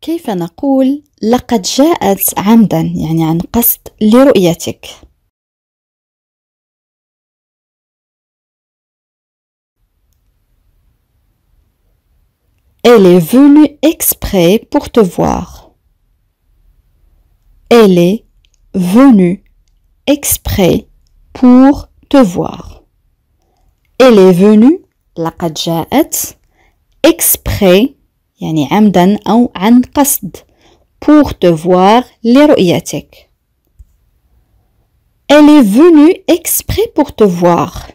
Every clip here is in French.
كيف نقول لقد جاءت عمدا يعني عن قصد لرؤيتك؟ Elle est venue exprès pour te voir. Elle est venue exprès pour te voir. Elle est venue لقد جاءت exprès يعني عمدا أو عن قصد pour te voir لرؤيتك. Elle est venue exprès pour te voir.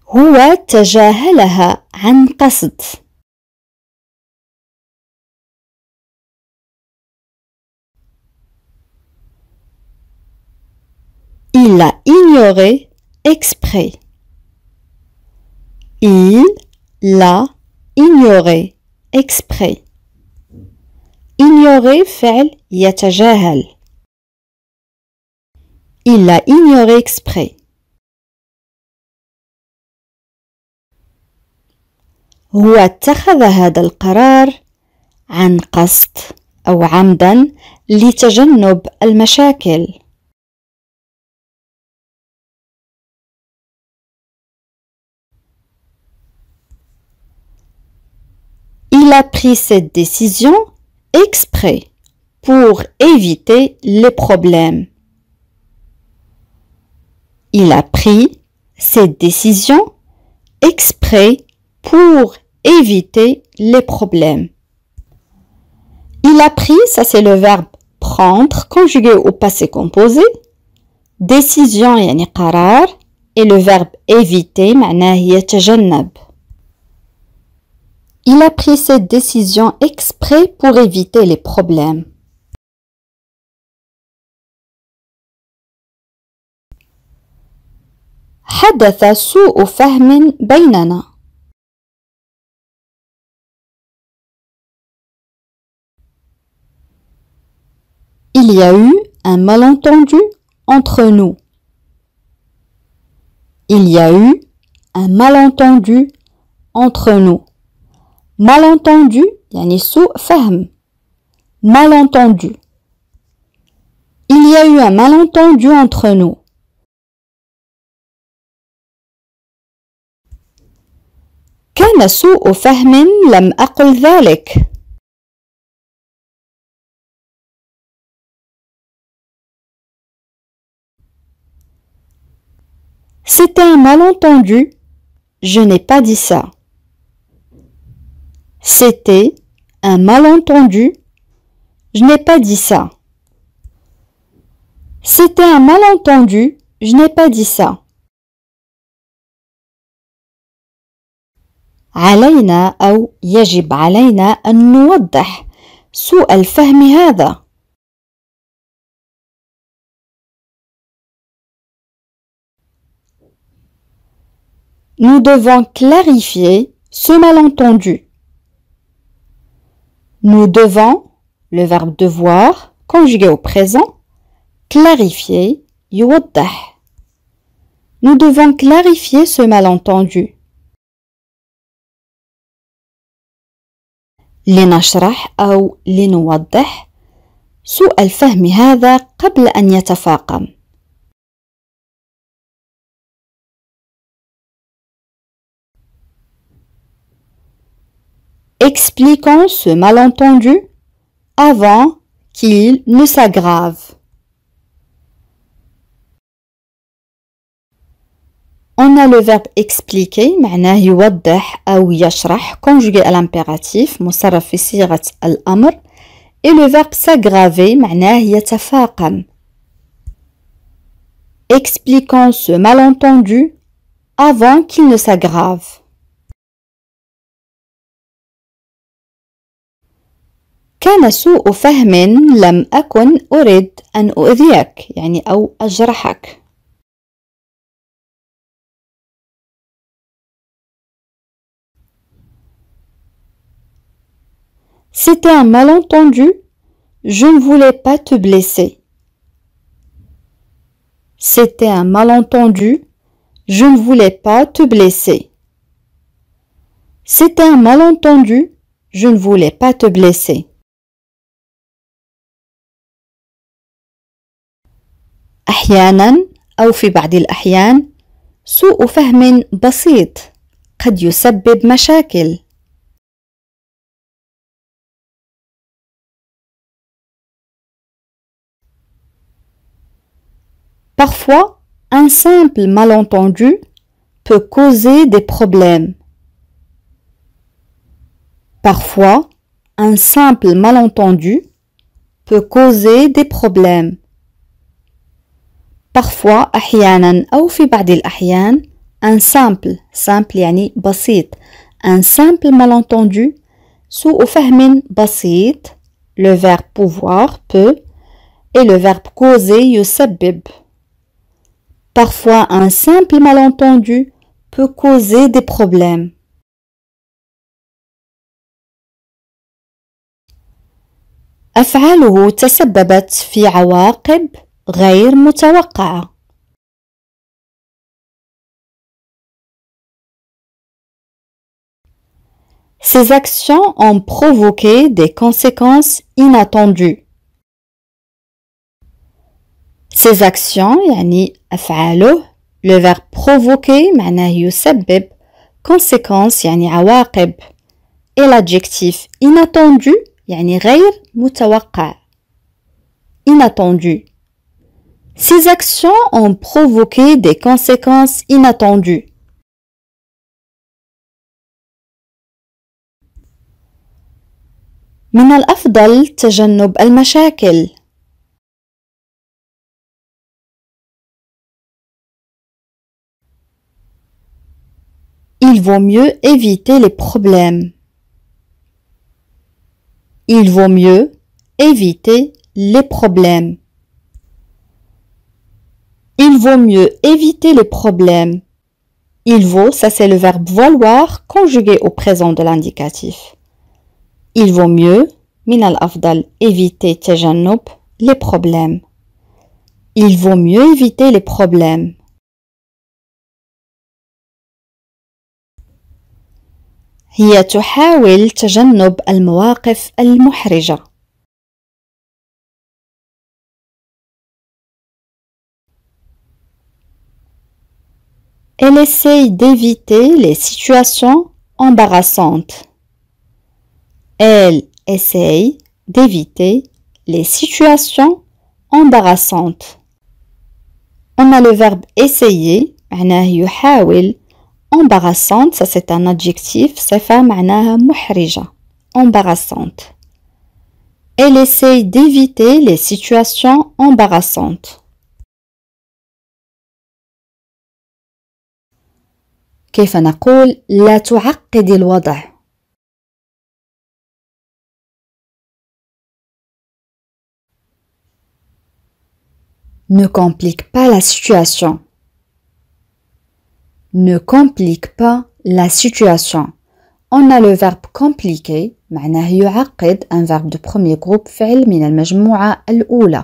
هو تجاهلها عن قصد. Il l'a ignoré exprès. Il l'a ignoré exprès. Ignorer فعل يتجاهل. Il l'a ignoré exprès. هو اتخذ هذا القرار عن قصد أو عمدا لتجنب المشاكل. Il a pris cette décision exprès pour éviter les problèmes. Il a pris cette décision exprès pour éviter les problèmes. Il a pris, ça c'est le verbe prendre conjugué au passé composé. Décision يعني قرار et le verbe éviter معناه يتجنب. Il a pris cette décision exprès pour éviter les problèmes. حدث سوء فهم بيننا. Il y a eu un malentendu entre nous. Il y a eu un malentendu entre nous. Malentendu يعني سوء فهم. Malentendu. Il y a eu un malentendu entre nous. كان سوء فهم لم أقل ذلك. C'était un malentendu, je n'ai pas dit ça. C'était un malentendu, je n'ai pas dit ça. C'était un malentendu, je n'ai pas dit ça. علينا أو يجب علينا أن نوضح سوء الفهم هذا. Nous devons clarifier ce malentendu. Nous devons, le verbe devoir, conjugué au présent, clarifier, يوضح. Nous devons clarifier ce malentendu. لنشرح أو لنوضح سوء الفهم هذا قبل أن يتفاقم. Expliquons ce malentendu avant qu'il ne s'aggrave. On a le verbe expliquer معناه يوضح أو يشرح conjugué à l'impératif مصرف في صيغة الأمر et le verbe s'aggraver معناه يتفاقم. Expliquons ce malentendu avant qu'il ne s'aggrave. كان سوء فهم لم أكن أريد أن أؤذيك يعني أو أجرحك. C'était un malentendu, je ne voulais pas te blesser. C'était un malentendu, je ne voulais pas te blesser. C'était un malentendu, je ne voulais pas te blesser. أحيانا أو في بعض الأحيان سوء فهم بسيط قد يسبب مشاكل. Parfois, un simple malentendu peut causer des problèmes. Parfois, un simple malentendu peut causer des problèmes. Parfois أحيانا أو في بعض الأحيان un simple يعني بسيط un simple malentendu سوء فهم بسيط le verbe pouvoir peut et le verbe causer يسبب. Parfois un simple malentendu peut causer des problèmes. أفعاله تسببت في عواقب غير متوقعة. Ces actions ont provoqué des conséquences inattendues. Ces actions يعني أفعاله le verbe provoquer معناه يسبب conséquences يعني عواقب et l'adjectif inattendu يعني غير متوقع inattendu. Ces actions ont provoqué des conséquences inattendues. من الأفضل تجنب المشاكل. Il vaut mieux éviter les problèmes. Il vaut mieux éviter les problèmes. Il vaut mieux éviter les problèmes. Il vaut, ça c'est le verbe vouloir conjugué au présent de l'indicatif. Il vaut mieux, من الأفضل, éviter تجنب les problèmes. Il vaut mieux éviter les problèmes. هي تحاول تجنب المواقف المحرجة. Elle essaye d'éviter les situations embarrassantes. Elle essaye d'éviter les situations embarrassantes. On a le verbe essayer, معناه يحاول. Embarrassante, ça c'est un adjectif, صفة معناها محرجة. Embarrassante. Elle essaye d'éviter les situations embarrassantes. كيف نقول لا تعقد الوضع. Ne complique pas la situation. Ne complique pas la situation. On a le verbe compliquer معناه يعقد un verbe de premier groupe فعل من المجموعة الأولى.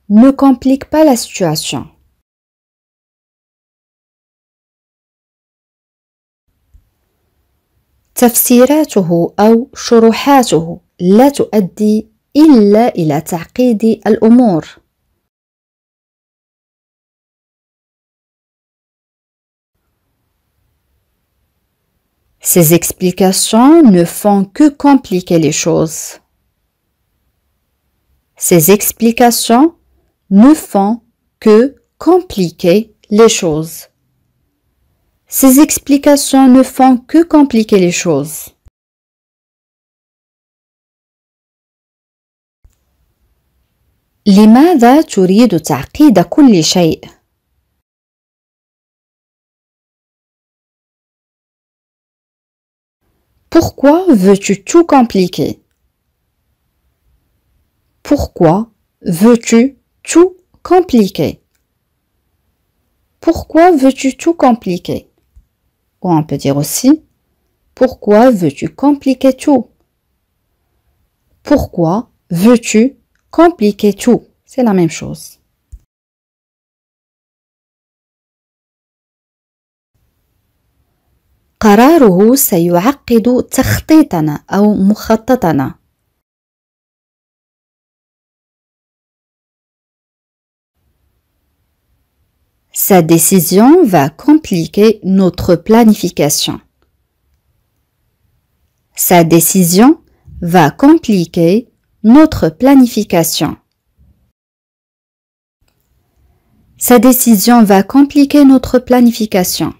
Ne complique pas la situation. تفسيراته أو شروحاته لا تؤدي إلا إلى تعقيد الأمور. Ces explications ne font que compliquer les choses. Ces explications ne font que compliquer les choses. Ces explications ne font que compliquer les choses. لماذا تريد تعقيد كل شيء؟ Pourquoi veux-tu tout compliquer? Pourquoi veux-tu tout compliquer? Pourquoi veux-tu tout compliquer? Ou on peut dire aussi, pourquoi veux-tu compliquer tout? Pourquoi veux-tu compliquer tout? C'est la même chose. قراره سيعقد تخطيطنا أو مخططنا. Sa décision va compliquer notre planification. Sa décision va compliquer notre planification. Sa décision va compliquer notre planification.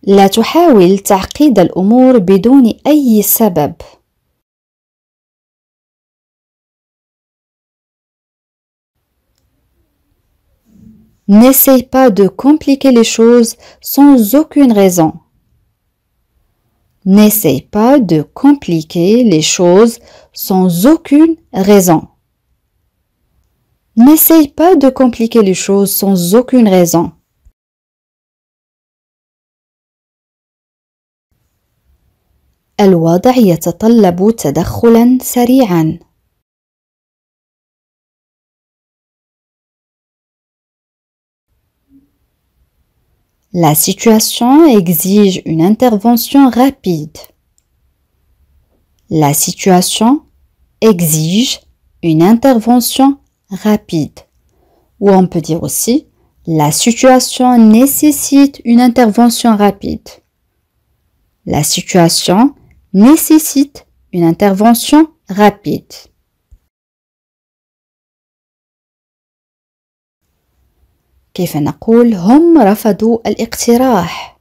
لا تحاول تعقيد الأمور بدون أي سبب. N'essaye pas de compliquer les choses sans aucune raison. N'essaye pas de compliquer les choses sans aucune raison. N'essaye pas de compliquer les choses sans aucune raison. الوضع يتطلب تدخلاً سريعاً. La situation exige une intervention rapide. La situation exige une intervention rapide. Ou on peut dire aussi, la situation nécessite une intervention rapide. La situation nécessite une intervention rapide. كيف نقول هم رفضوا الاقتراح؟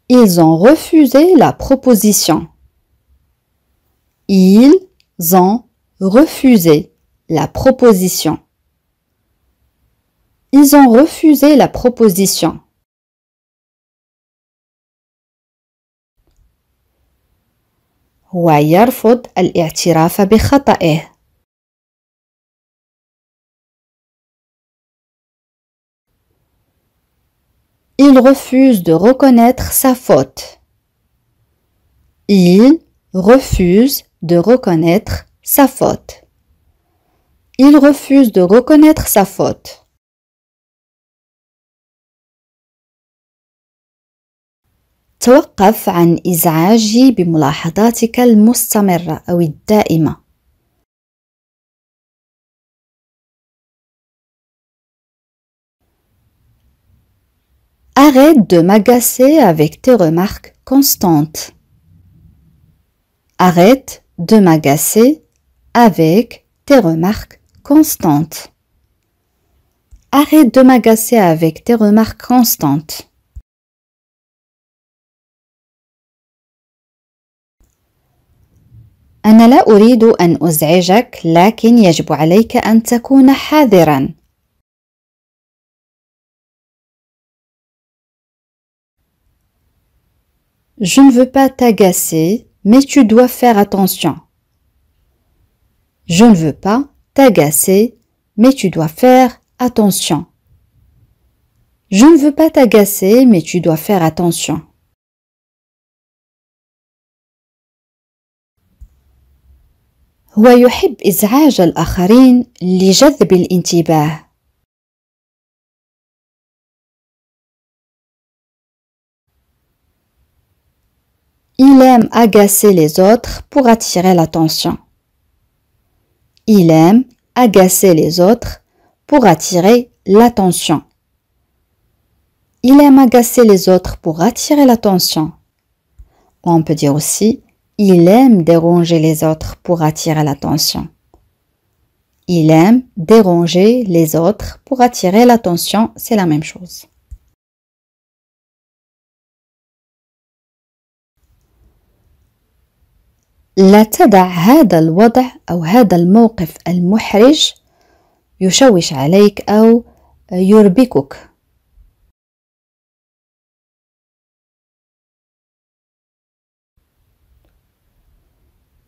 Ils ont refusé la proposition. Ils ont refusé la proposition. Ils ont refusé la proposition. هو يرفض الاعتراف بخطئه. Il refuse de reconnaître sa faute. Il refuse de reconnaître sa faute. Il refuse de reconnaître sa faute. توقف عن إزعاجي بملاحظاتك المستمرة أو الدائمة. Arrête de m'agacer avec tes remarques constantes. Arrête de m'agacer avec tes remarques constantes. Arrête de m'agacer avec tes remarques constantes. أنا لا أريد أن أزعجك، لكن يجب عليك أن تكون حذراً. Je ne veux pas t'agacer, mais tu dois faire attention. Je ne veux pas t'agacer, mais tu dois faire attention. Je ne veux pas t'agacer, mais tu dois faire attention. هو يحب إزعاج الآخرين لجذب الانتباه. Il aime agacer les autres pour attirer l'attention. Il aime agacer les autres pour attirer l'attention. Il aime agacer les autres pour attirer l'attention. On peut dire aussi, il aime déranger les autres pour attirer l'attention. Il aime déranger les autres pour attirer l'attention, c'est la même chose. لا تدع هذا الوضع أو هذا الموقف المحرج يشوش عليك أو يربكك.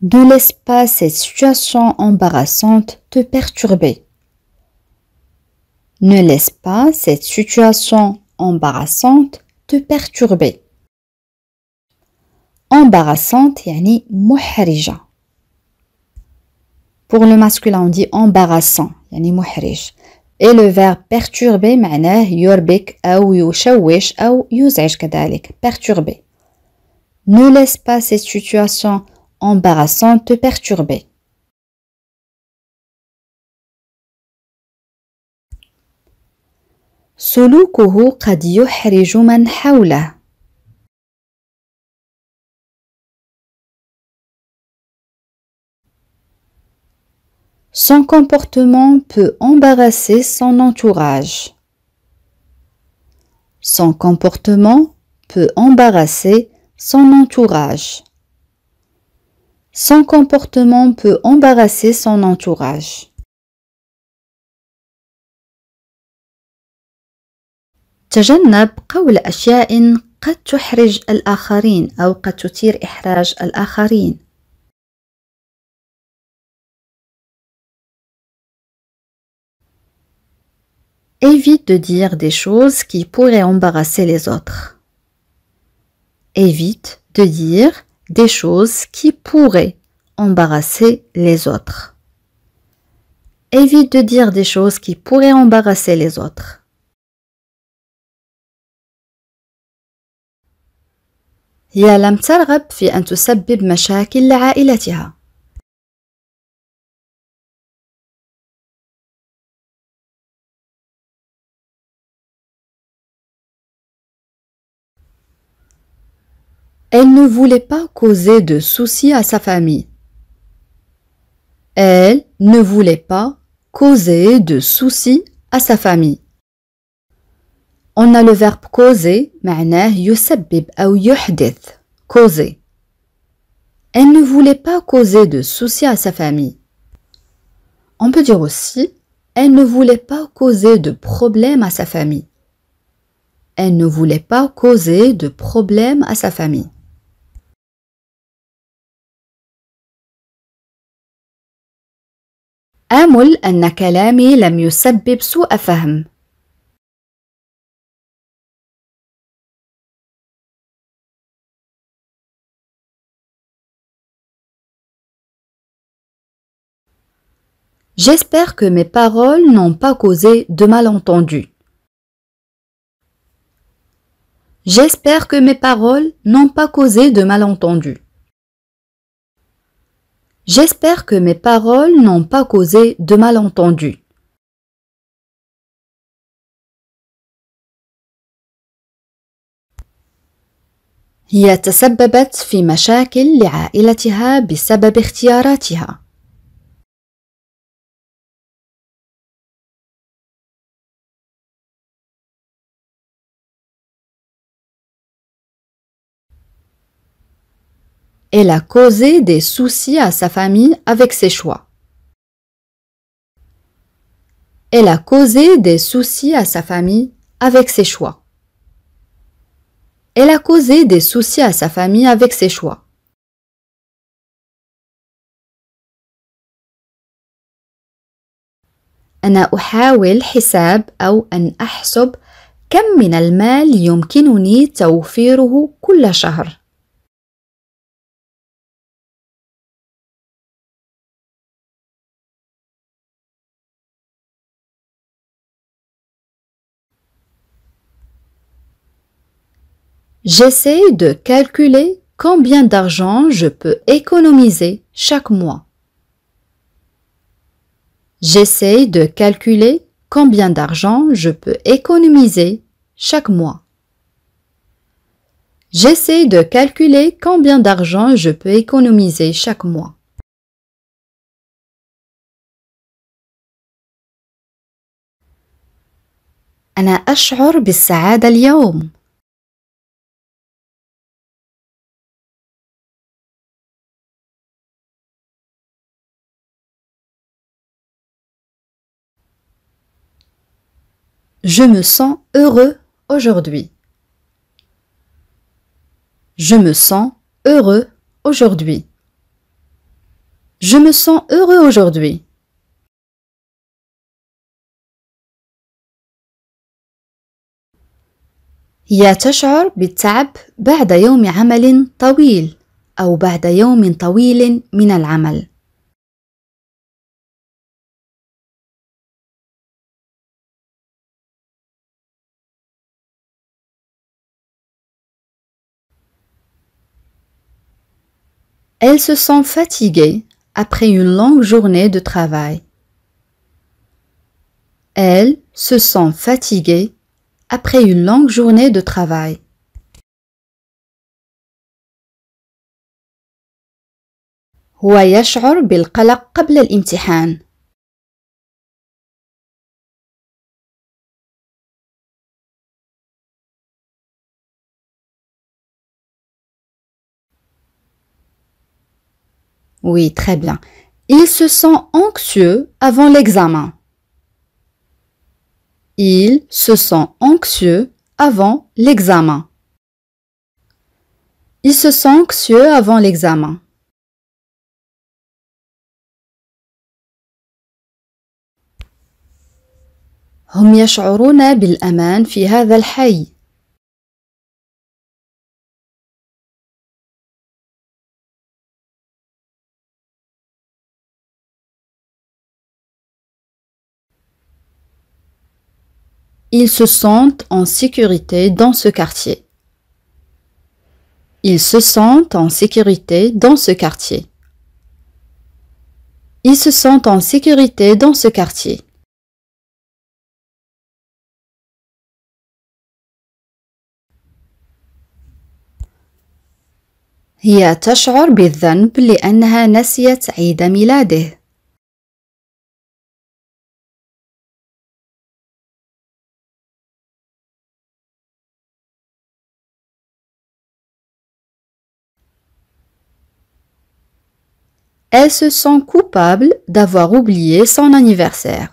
Ne laisse pas cette situation embarrassante te perturber. Ne laisse pas cette situation embarrassante te perturber. Embarrassante يعني محرجة. Pour le masculin, on dit embarrassant, يعني محرج. Et le verbe perturber معناه يربك أو يشوش أو يزعج كذلك. Perturber. Ne laisse pas cette situation embarrassante te perturber. سلوكه قد يحرج من حوله. Son comportement peut embarrasser son entourage. Son comportement peut embarrasser son entourage. Son comportement peut embarrasser son entourage. تجنب قول أشياء قد تحرج الآخرين أو قد تثير إحراج الآخرين. Évite de dire des choses qui pourraient embarrasser les autres. Évite de dire des choses qui pourraient embarrasser les autres. Évite de dire des choses qui pourraient embarrasser les autres. هي لم ترغب في أن تسبب مشاكل لعائلتها. Elle ne voulait pas causer de soucis à sa famille. Elle ne voulait pas causer de soucis à sa famille. On a le verbe causer معناه يسبب أو يحدث. Causer. Elle ne voulait pas causer de soucis à sa famille. On peut dire aussi elle ne voulait pas causer de problème à sa famille. Elle ne voulait pas causer de problème à sa famille. آمل أن كلامي لم يسبب سوء فهم. J'espère que mes paroles n'ont pas causé de malentendus. J'espère que mes paroles n'ont pas causé de malentendus. J'espère que mes paroles n'ont pas causé de malentendus. هي تسببت في مشاكل لعائلتها بسبب اختياراتها. Elle a causé des soucis à sa famille avec ses choix. Elle a causé des soucis à sa famille avec ses choix. Elle a causé des soucis à sa famille avec ses choix. أنا أحاول حساب أو أن أحسب كم من المال يمكنني توفيره كل شهر. J'essaie de calculer combien d'argent je peux économiser chaque mois. J'essaie de calculer combien d'argent je peux économiser chaque mois. J'essaie de calculer combien d'argent je peux économiser chaque mois. أنا أشعر بالسعادة اليوم. Je me sens heureux aujourd'hui. Je me sens heureux aujourd'hui. Je me sens heureux aujourd'hui. هي تشعر بالتعب بعد يوم عمل طويل أو بعد يوم طويل من العمل. Elles se sont fatiguées après une longue journée de travail. Elles se sont fatiguées après une longue journée de travail. هو يشعر بالقلق قبل الامتحان. Oui, très bien. Ils se sont anxieux avant l'examen. Ils se sont anxieux avant l'examen. Ils se sont anxieux avant l'examen. هم يشعرون بالأمان في هذا الحي. Ils se sentent en sécurité dans ce quartier. Ils se sentent en sécurité dans ce quartier. Ils se sentent en sécurité dans ce quartier. هي تشعر بالذنب لأنها نسيت عيد ميلاده. Elle se sent coupable d'avoir oublié son anniversaire.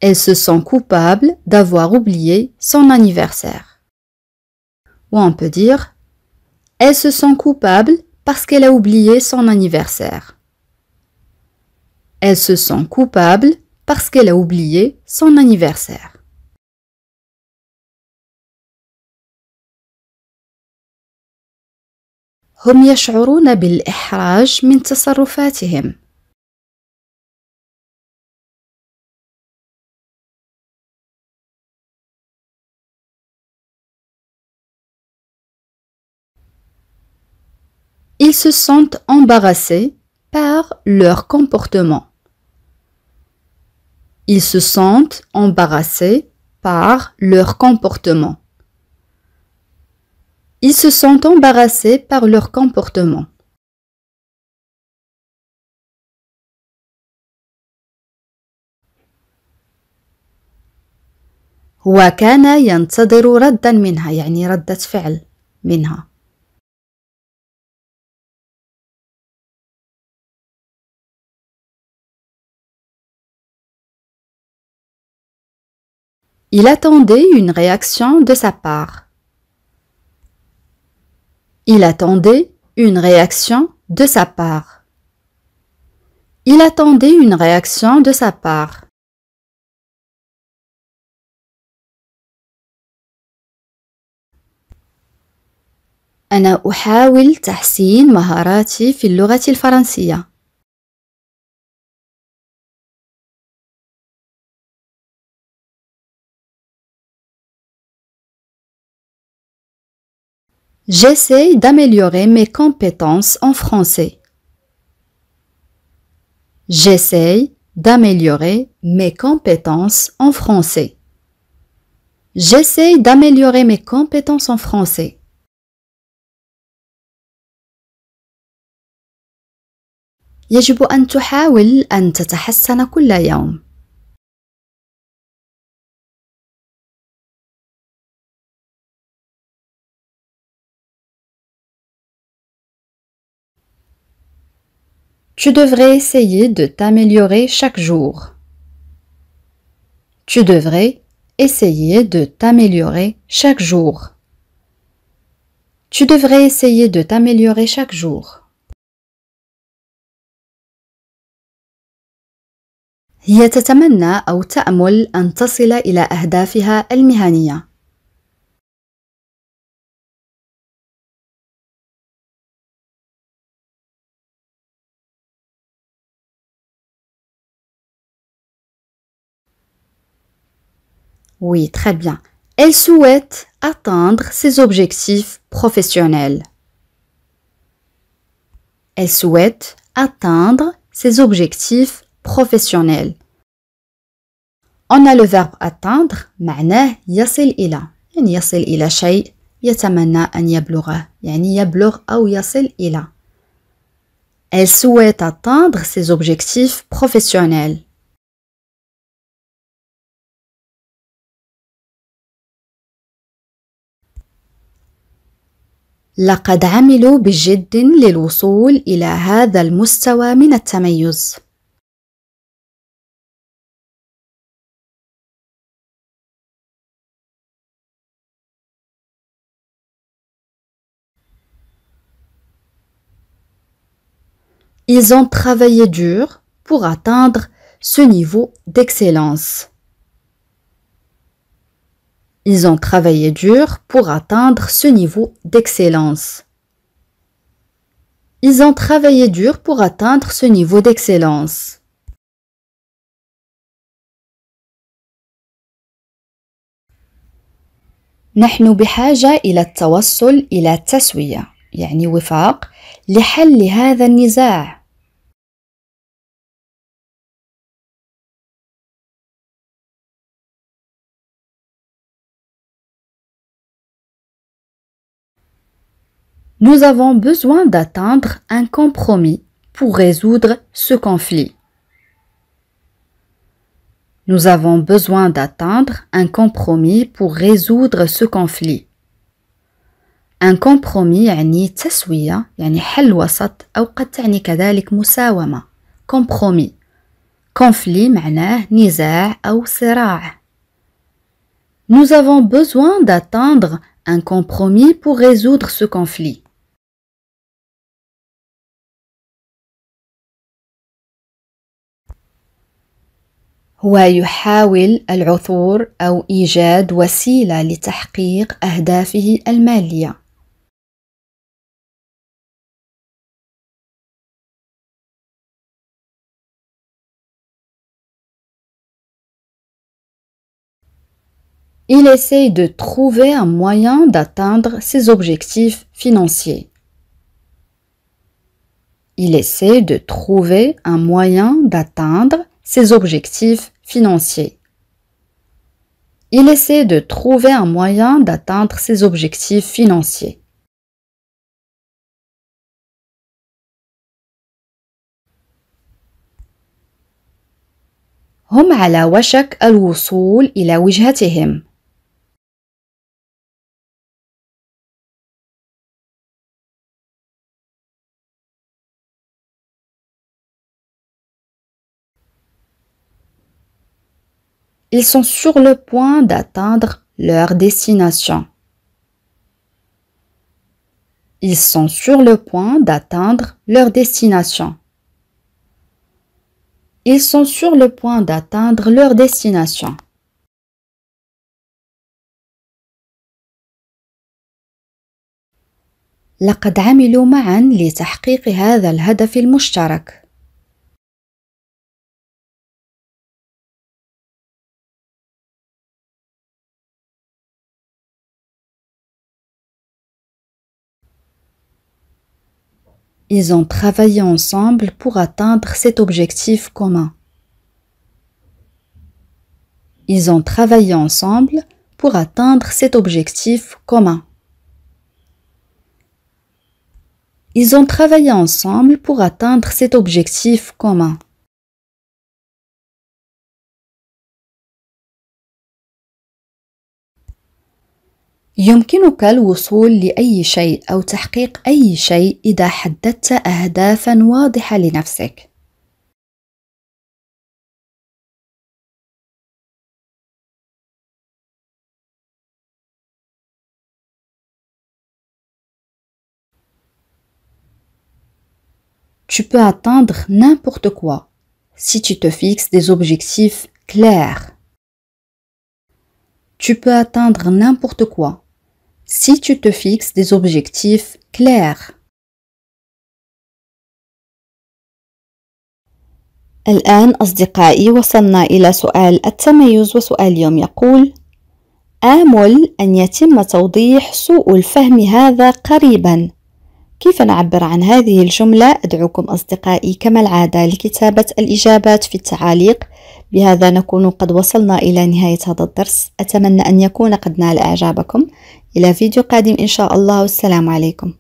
Elle se sent coupable d'avoir oublié son anniversaire. Ou on peut dire, elle se sent coupable parce qu'elle a oublié son anniversaire. Elle se sent coupable parce qu'elle a oublié son anniversaire. هم يشعرون بالإحراج من تصرفاتهم. Ils se sentent embarrassés par leur comportement. Ils se sentent embarrassés par leur comportement. Ils se sentent embarrassés par leur comportement. هو كان ينتظر ردا منها يعني ردة فعل منها. Il attendait une réaction de sa part. Il attendait une réaction de sa part. Il attendait une réaction de sa part. أنا أحاول تحسين مهاراتي في اللغة الفرنسية. J'essaie d'améliorer mes compétences en français. J'essaie d'améliorer mes compétences en français. J'essaie d'améliorer mes compétences en français. يجب أن تحاول أن تتحسن كل يوم. Tu devrais essayer de t'améliorer chaque jour. Tu devrais essayer de t'améliorer chaque jour. Tu devrais essayer de t'améliorer chaque jour. هي تتمنى أو تأمل أن تصل إلى أهدافها المهنية. Oui, très bien. Elle souhaite atteindre ses objectifs professionnels. Elle souhaite atteindre ses objectifs professionnels. On a le verbe atteindre معناه يصل إلى يعني يصل إلى شيء يتمنى أن يبلغه يعني يبلغ أو يصل إلى. Elle souhaite atteindre ses objectifs professionnels. لقد عملوا بجد للوصول إلى هذا المستوى من التميز. Ils ont travaillé dur pour atteindre ce niveau d'excellence. Ils ont travaillé dur pour atteindre ce niveau d'excellence. Ils ont travaillé dur pour atteindre ce niveau d'excellence. نحن بحاجة إلى التوصل إلى تسوية يعني وفاق لحل هذا النزاع. Nous avons besoin d'atteindre un compromis pour résoudre ce conflit. Nous avons besoin d'atteindre un compromis pour résoudre ce conflit. Un compromis يعني تسوية يعني حل وسط أو قد تعني كذلك مساومة. compromis. conflit معناه نزاع أو صراع. Nous avons besoin d'atteindre un compromis pour résoudre ce conflit. هو يحاول العثور أو إيجاد وسيلة لتحقيق أهدافه المالية. Il essaie de trouver un moyen d'atteindre ses objectifs financiers. Il essaie de trouver un moyen d'atteindre ses objectifs financiers. Il essaie de trouver un moyen d'atteindre ses objectifs financiers. هم على وشك الوصول إلى وجهتهم. Ils sont sur le point d'atteindre leur destination. Ils sont sur le point d'atteindre leur destination. Ils sont sur le point d'atteindre leur destination. لقد عملوا معا لتحقيق هذا الهدف المشترك. Ils ont travaillé ensemble pour atteindre cet objectif commun. Ils ont travaillé ensemble pour atteindre cet objectif commun. Ils ont travaillé ensemble pour atteindre cet objectif commun. يمكنك الوصول لأي شيء أو تحقيق أي شيء إذا حددت أهدافاً واضحة لنفسك. Tu peux atteindre n'importe quoi si tu te fixes des objectifs clairs. Tu peux atteindre n'importe quoi si tu te fixes des objectifs clairs. الآن أصدقائي وصلنا إلى سؤال التميز، وسؤال اليوم يقول: آمل أن يتم توضيح سوء الفهم هذا قريباً. كيف نعبر عن هذه الجملة؟ أدعوكم أصدقائي كما العادة لكتابة الإجابات في التعاليق. بهذا نكون قد وصلنا إلى نهاية هذا الدرس. أتمنى أن يكون قد نال إعجابكم. إلى فيديو قادم إن شاء الله، والسلام عليكم.